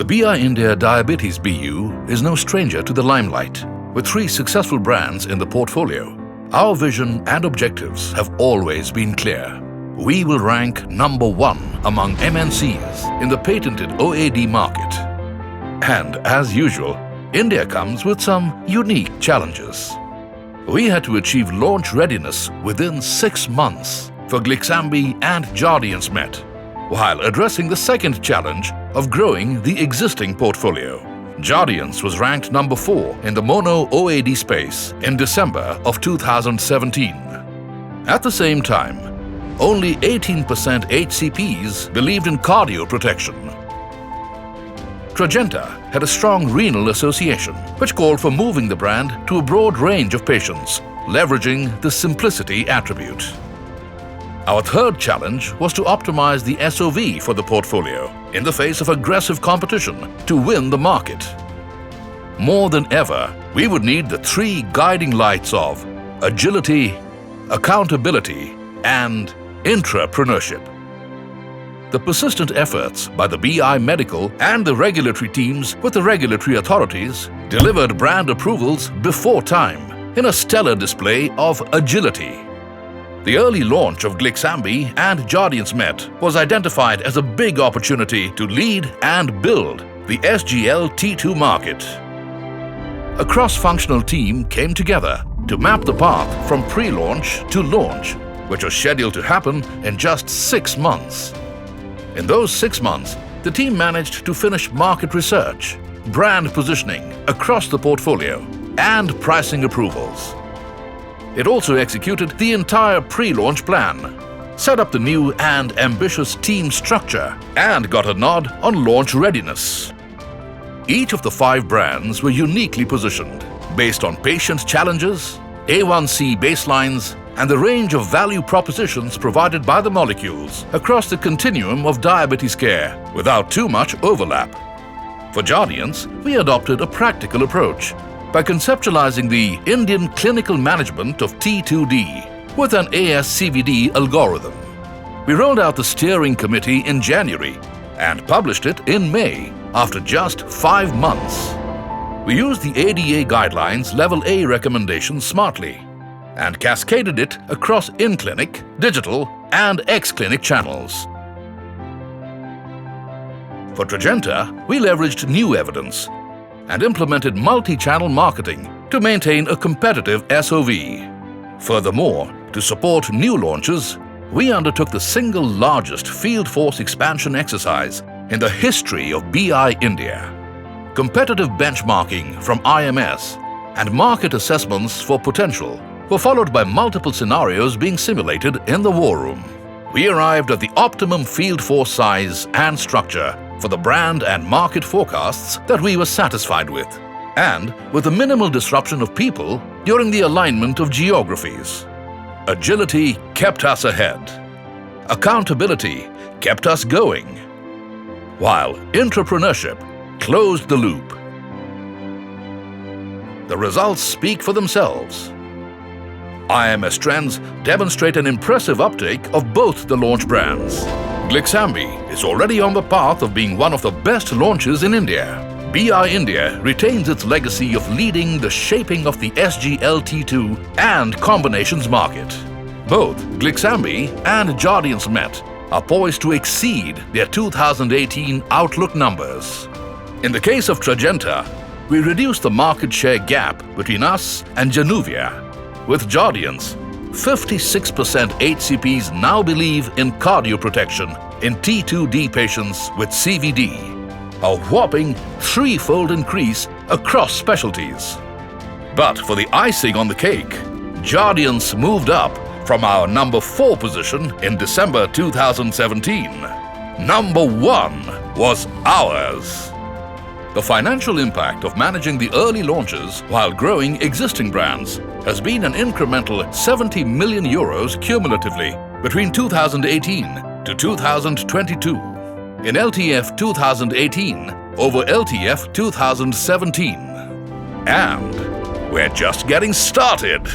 The BI India Diabetes BU is no stranger to the limelight. With 3 successful brands in the portfolio, our vision and objectives have always been clear. We will rank number 1 among MNCs in the patented OAD market. And as usual, India comes with some unique challenges. We had to achieve launch readiness within 6 months for Glixambi and Jardiance Met, while addressing the second challenge of growing the existing portfolio. Jardiance was ranked number 4 in the mono OAD space in December of 2017. At the same time, only 18% HCPs believed in cardio protection. Trajenta had a strong renal association, which called for moving the brand to a broad range of patients, leveraging the simplicity attribute. Our third challenge was to optimize the SOV for the portfolio in the face of aggressive competition to win the market. More than ever, we would need the 3 guiding lights of agility, accountability, and intrapreneurship. The persistent efforts by the BI medical and the regulatory teams with the regulatory authorities delivered brand approvals before time in a stellar display of agility. The early launch of Glixambi and Jardiance Met was identified as a big opportunity to lead and build the SGLT2 market. A cross-functional team came together to map the path from pre-launch to launch, which was scheduled to happen in just 6 months. In those 6 months, the team managed to finish market research, brand positioning across the portfolio, and pricing approvals. It also executed the entire pre-launch plan, set up the new and ambitious team structure, and got a nod on launch readiness. Each of the 5 brands were uniquely positioned based on patient challenges, A1C baselines, and the range of value propositions provided by the molecules across the continuum of diabetes care without too much overlap. For Jardiance, we adopted a practical approach by conceptualizing the Indian clinical management of T2D with an ASCVD algorithm. We rolled out the steering committee in January and published it in May after just 5 months. We used the ADA guidelines Level A recommendations smartly and cascaded it across in-clinic, digital, and ex-clinic channels. For Trajenta, we leveraged new evidence and implemented multi-channel marketing to maintain a competitive SOV. Furthermore, to support new launches, we undertook the single largest field force expansion exercise in the history of BI India. Competitive benchmarking from IMS and market assessments for potential were followed by multiple scenarios being simulated in the war room. We arrived at the optimum field force size and structure for the brand and market forecasts that we were satisfied with, and with a minimal disruption of people during the alignment of geographies. Agility kept us ahead. Accountability kept us going, while intrapreneurship closed the loop. The results speak for themselves. IMS trends demonstrate an impressive uptake of both the launch brands. Glixambi is already on the path of being one of the best launches in India. BI India retains its legacy of leading the shaping of the SGLT2 and combinations market. Both Glixambi and Jardiance Met are poised to exceed their 2018 outlook numbers. In the case of Trajenta, we reduced the market share gap between us and Januvia. With Jardiance, 56% HCPs now believe in cardio protection in T2D patients with CVD, a whopping 3-fold increase across specialties. But for the icing on the cake, Jardiance moved up from our number 4 position in December 2017. Number 1 was ours. The financial impact of managing the early launches while growing existing brands has been an incremental 70 million euros cumulatively between 2018 to 2022 in LTF 2018 over LTF 2017. And we're just getting started.